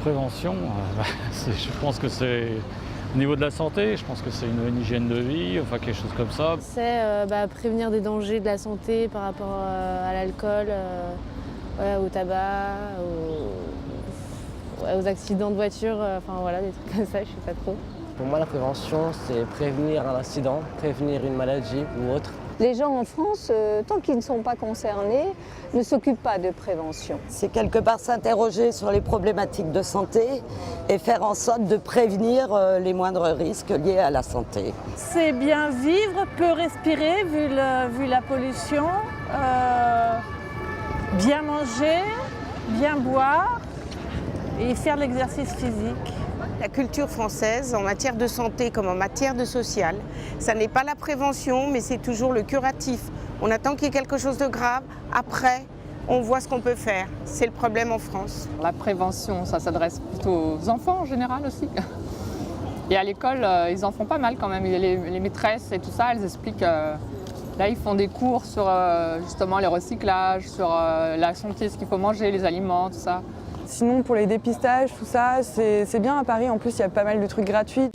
prévention, je pense que c'est au niveau de la santé, je pense que c'est une hygiène de vie, enfin quelque chose comme ça. C'est prévenir des dangers de la santé par rapport à l'alcool, au tabac, aux accidents de voiture, enfin voilà, des trucs comme ça, je sais pas trop. Pour moi, la prévention, c'est prévenir un accident, prévenir une maladie ou autre. Les gens en France, tant qu'ils ne sont pas concernés, ne s'occupent pas de prévention. C'est quelque part s'interroger sur les problématiques de santé et faire en sorte de prévenir les moindres risques liés à la santé. C'est bien vivre, peu respirer vu la pollution, bien manger, bien boire et faire de l'exercice physique. La culture française, en matière de santé comme en matière de social, ça n'est pas la prévention, mais c'est toujours le curatif. On attend qu'il y ait quelque chose de grave, après, on voit ce qu'on peut faire. C'est le problème en France. La prévention, ça s'adresse plutôt aux enfants en général aussi. Et à l'école, ils en font pas mal quand même. Les maîtresses et tout ça, elles expliquent. Là, ils font des cours sur justement les recyclages, sur la santé, ce qu'il faut manger, les aliments, tout ça. Sinon, pour les dépistages, tout ça, c'est bien à Paris. En plus, il y a pas mal de trucs gratuits.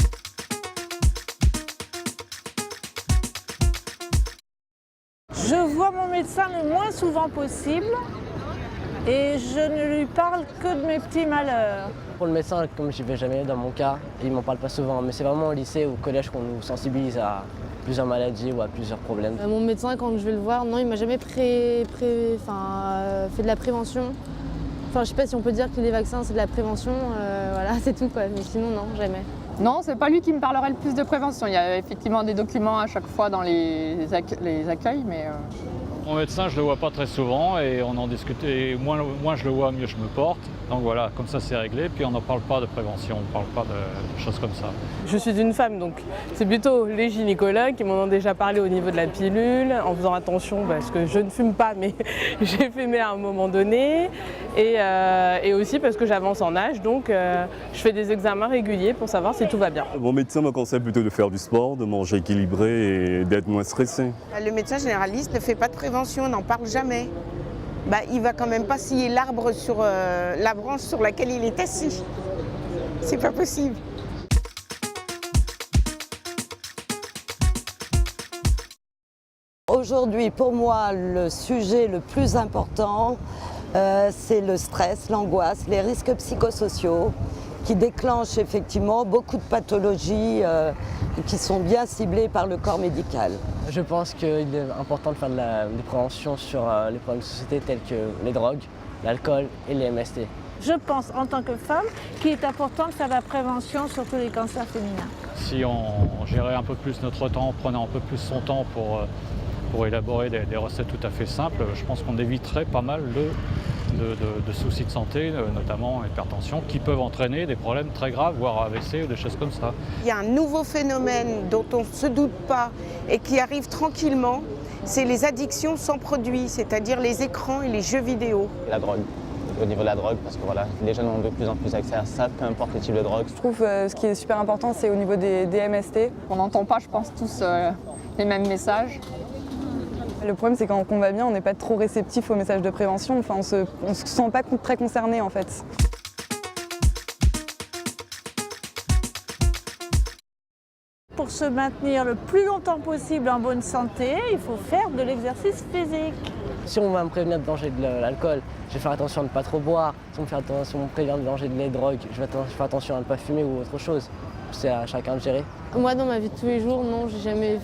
Je vois mon médecin le moins souvent possible et je ne lui parle que de mes petits malheurs. Pour le médecin, comme j'y vais jamais dans mon cas, il m'en parle pas souvent. Mais c'est vraiment au lycée ou au collège qu'on nous sensibilise à plusieurs maladies ou à plusieurs problèmes. Mon médecin, quand je vais le voir, non, il m'a jamais fait de la prévention. Enfin, je sais pas si on peut dire que les vaccins, c'est de la prévention, voilà, c'est tout quoi. Mais sinon, non, jamais. Non, c'est pas lui qui me parlerait le plus de prévention. Il y a effectivement des documents à chaque fois dans les accueils, mais... Mon médecin, je le vois pas très souvent et on en discute. Et moins je le vois, mieux je me porte. Donc voilà, comme ça c'est réglé. Puis on n'en parle pas de prévention, on ne parle pas de choses comme ça. Je suis une femme, donc c'est plutôt les gynécologues qui m'en ont déjà parlé au niveau de la pilule, en faisant attention parce que je ne fume pas, mais j'ai fumé à un moment donné. Et aussi parce que j'avance en âge, donc je fais des examens réguliers pour savoir si tout va bien. Mon médecin me conseille plutôt de faire du sport, de manger équilibré et d'être moins stressé. Le médecin généraliste ne fait pas de prévention, n'en parle jamais. Il va quand même pas scier l'arbre sur la branche sur laquelle il est assis. C'est pas possible. Aujourd'hui, pour moi, le sujet le plus important, c'est le stress, l'angoisse, les risques psychosociaux qui déclenchent effectivement beaucoup de pathologies qui sont bien ciblées par le corps médical. Je pense qu'il est important de faire des préventions sur les problèmes de société tels que les drogues, l'alcool et les MST. Je pense en tant que femme qu'il est important de faire de la prévention sur tous les cancers féminins. Si on gérait un peu plus notre temps, prenait un peu plus son temps pour élaborer des recettes tout à fait simples, je pense qu'on éviterait pas mal de soucis de santé, notamment hypertension, qui peuvent entraîner des problèmes très graves, voire AVC ou des choses comme ça. Il y a un nouveau phénomène dont on ne se doute pas et qui arrive tranquillement, c'est les addictions sans produit, c'est-à-dire les écrans et les jeux vidéo. La drogue. Au niveau de la drogue, parce que voilà, les jeunes ont de plus en plus accès à ça, peu importe le type de drogue. Je trouve ce qui est super important, c'est au niveau des MST. On n'entend pas, je pense, tous les mêmes messages. Le problème, c'est quand on va bien, on n'est pas trop réceptif aux messages de prévention. Enfin, on se sent pas très concerné, en fait. Pour se maintenir le plus longtemps possible en bonne santé, il faut faire de l'exercice physique. Si on va me prévenir de danger de l'alcool, je vais faire attention à ne pas trop boire. Si on me prévient de danger de la drogue, je vais faire attention à ne pas fumer ou autre chose. C'est à chacun de gérer. Moi, dans ma vie de tous les jours, non, j'ai jamais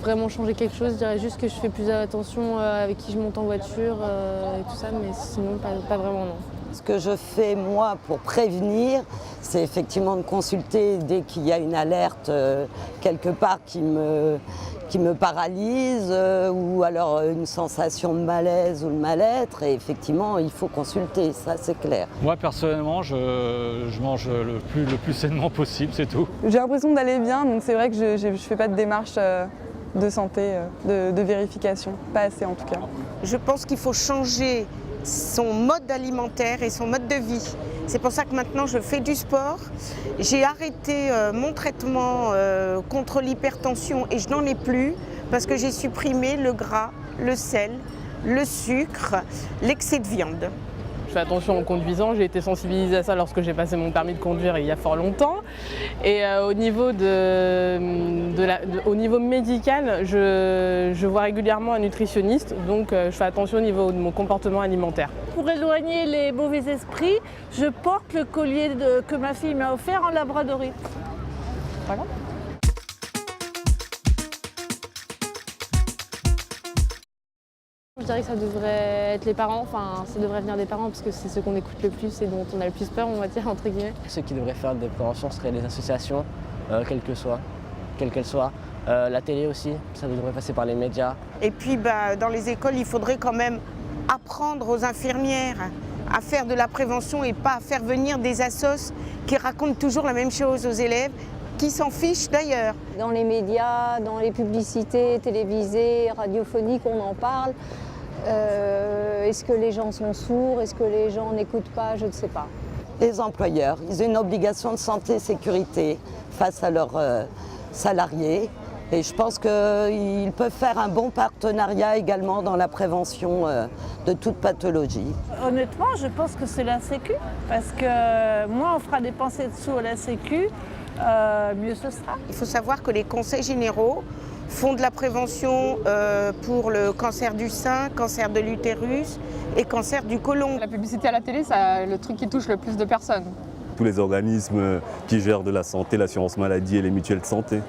vraiment changé quelque chose. Je dirais juste que je fais plus attention avec qui je monte en voiture et tout ça, mais sinon, pas vraiment, non. Ce que je fais, moi, pour prévenir, c'est effectivement de consulter dès qu'il y a une alerte quelque part qui me paralyse ou alors une sensation de malaise ou de mal-être. Et effectivement, il faut consulter, ça c'est clair. Moi, personnellement, je mange le plus sainement possible, c'est tout. J'ai l'impression d'aller bien, donc c'est vrai que je ne fais pas de démarche de santé, de vérification. Pas assez en tout cas. Je pense qu'il faut changer son mode alimentaire et son mode de vie. C'est pour ça que maintenant je fais du sport. J'ai arrêté mon traitement contre l'hypertension et je n'en ai plus parce que j'ai supprimé le gras, le sel, le sucre, l'excès de viande. fais attention en conduisant. J'ai été sensibilisée à ça lorsque j'ai passé mon permis de conduire il y a fort longtemps. Et au niveau médical, je vois régulièrement un nutritionniste, donc je fais attention au niveau de mon comportement alimentaire. Pour éloigner les mauvais esprits, je porte le collier que ma fille m'a offert en labradorite. Voilà. Je dirais que ça devrait être les parents, enfin ça devrait venir des parents parce que c'est ceux qu'on écoute le plus et dont on a le plus peur, on va dire, entre guillemets. Ceux qui devraient faire des préventions seraient les associations, quelles qu'elles soient. La télé aussi, ça devrait passer par les médias. Et puis dans les écoles, il faudrait quand même apprendre aux infirmières à faire de la prévention et pas à faire venir des assos qui racontent toujours la même chose aux élèves, qui s'en fichent d'ailleurs. Dans les médias, dans les publicités télévisées, radiophoniques, on en parle. Est-ce que les gens sont sourds? Est-ce que les gens n'écoutent pas? Je ne sais pas. Les employeurs, ils ont une obligation de santé et sécurité face à leurs salariés. Et je pense qu'ils peuvent faire un bon partenariat également dans la prévention de toute pathologie. Honnêtement, je pense que c'est la Sécu, parce que moins on fera dépenser de sous à la Sécu, mieux ce sera. Il faut savoir que les conseils généraux font de la prévention pour le cancer du sein, cancer de l'utérus et cancer du côlon. La publicité à la télé, c'est le truc qui touche le plus de personnes. Tous les organismes qui gèrent de la santé, l'assurance maladie et les mutuelles de santé.